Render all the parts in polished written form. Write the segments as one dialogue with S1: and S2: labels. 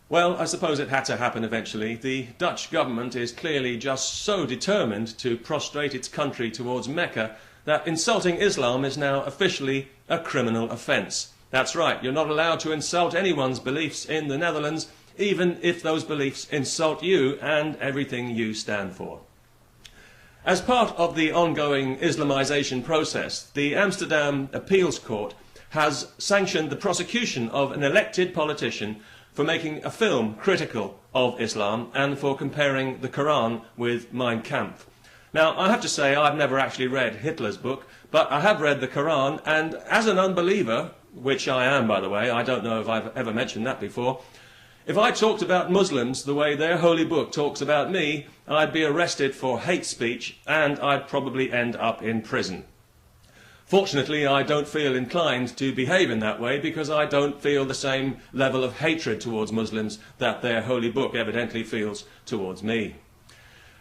S1: Well, I suppose it had to happen eventually. The Dutch government is clearly just so determined to prostrate its country towards Mecca that insulting Islam is now officially a criminal offence. That's right, you're not allowed to insult anyone's beliefs in the Netherlands, even if those beliefs insult you and everything you stand for. As part of the ongoing Islamisation process, the Amsterdam Appeals Court has sanctioned the prosecution of an elected politician for making a film critical of Islam and for comparing the Quran with Mein Kampf. Now, I have to say I've never actually read Hitler's book, but I have read the Quran, and as an unbeliever, which I am, by the way, I don't know if I've ever mentioned that before, if I talked about Muslims the way their holy book talks about me, I'd be arrested for hate speech and I'd probably end up in prison. Fortunately, I don't feel inclined to behave in that way because I don't feel the same level of hatred towards Muslims that their holy book evidently feels towards me.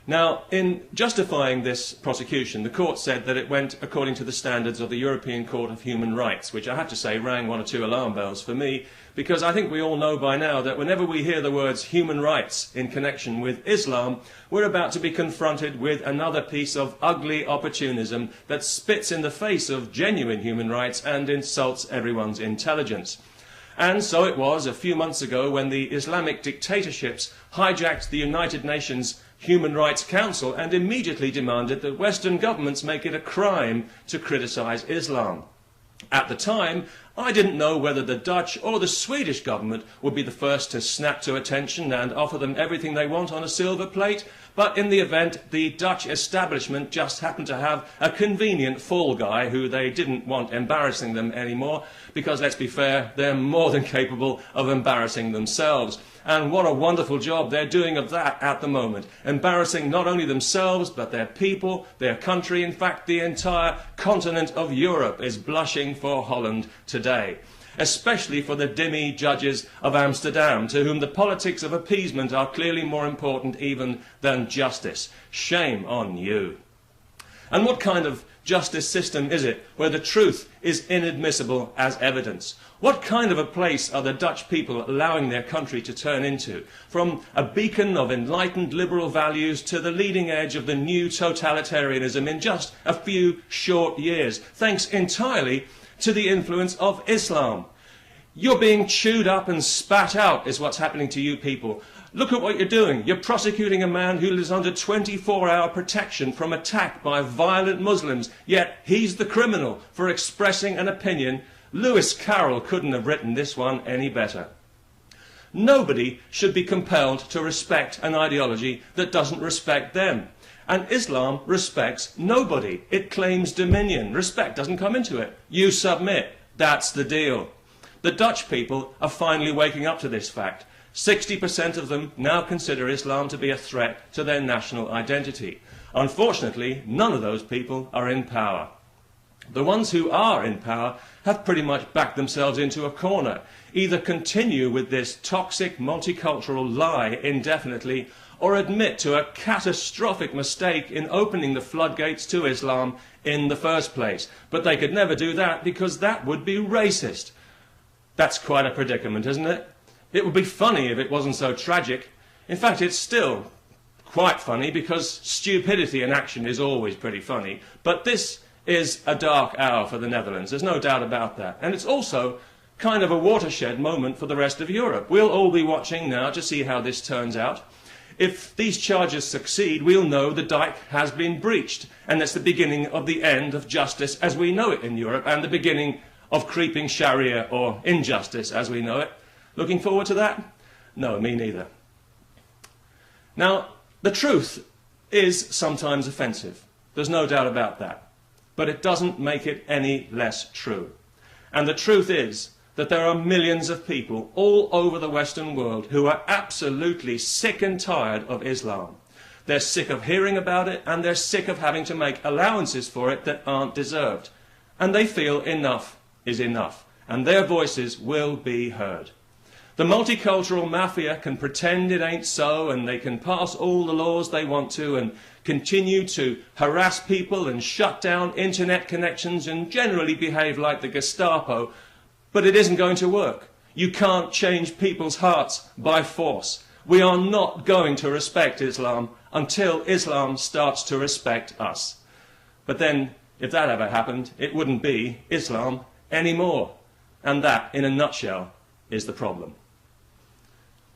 S1: Now, in justifying this prosecution, the court said that it went according to the standards of the European Court of Human Rights, which I have to say rang one or two alarm bells for me, because I think we all know by now that whenever we hear the words human rights in connection with Islam, we're about to be confronted with another piece of ugly opportunism that spits in the face of genuine human rights and insults everyone's intelligence. And so it was a few months ago when the Islamic dictatorships hijacked the United Nations Human Rights Council and immediately demanded that Western governments make it a crime to criticise Islam. At the time, I didn't know whether the Dutch or the Swedish government would be the first to snap to attention and offer them everything they want on a silver plate, but in the event, the Dutch establishment just happened to have a convenient fall guy who they didn't want embarrassing them anymore, because let's be fair, they're more than capable of embarrassing themselves. And what a wonderful job they're doing of that at the moment, embarrassing not only themselves, but their people, their country. In fact, the entire continent of Europe is blushing for Holland today, especially for the dimmy judges of Amsterdam, to whom the politics of appeasement are clearly more important even than justice. Shame on you. And what kind of justice system is it where the truth is inadmissible as evidence? What kind of a place are the Dutch people allowing their country to turn into, from a beacon of enlightened liberal values to the leading edge of the new totalitarianism in just a few short years, thanks entirely to the influence of Islam? You're being chewed up and spat out is what's happening to you people. Look at what you're doing. You're prosecuting a man who lives under 24-hour protection from attack by violent Muslims, yet he's the criminal for expressing an opinion. Lewis Carroll couldn't have written this one any better. Nobody should be compelled to respect an ideology that doesn't respect them. And Islam respects nobody. It claims dominion. Respect doesn't come into it. You submit. That's the deal. The Dutch people are finally waking up to this fact. 60% of them now consider Islam to be a threat to their national identity. Unfortunately, none of those people are in power. The ones who are in power have pretty much backed themselves into a corner. Either continue with this toxic multicultural lie indefinitely, or admit to a catastrophic mistake in opening the floodgates to Islam in the first place. But they could never do that because that would be racist. That's quite a predicament, isn't it? It would be funny if it wasn't so tragic. In fact, it's still quite funny because stupidity in action is always pretty funny. But this is a dark hour for the Netherlands, there's no doubt about that. And it's also kind of a watershed moment for the rest of Europe. We'll all be watching now to see how this turns out. If these charges succeed, we'll know the dike has been breached, and that's the beginning of the end of justice as we know it in Europe, and the beginning of creeping Sharia, or injustice as we know it. Looking forward to that? No, me neither. Now, the truth is sometimes offensive. There's no doubt about that. But it doesn't make it any less true. And the truth is that there are millions of people all over the Western world who are absolutely sick and tired of Islam. They're sick of hearing about it, and they're sick of having to make allowances for it that aren't deserved. And they feel enough is enough, and their voices will be heard. The multicultural mafia can pretend it ain't so, and they can pass all the laws they want to and continue to harass people and shut down internet connections and generally behave like the Gestapo, but it isn't going to work. You can't change people's hearts by force. We are not going to respect Islam until Islam starts to respect us. But then, if that ever happened, it wouldn't be Islam anymore. And that, in a nutshell, is the problem.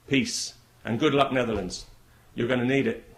S1: Peace, and good luck, Netherlands. You're going to need it.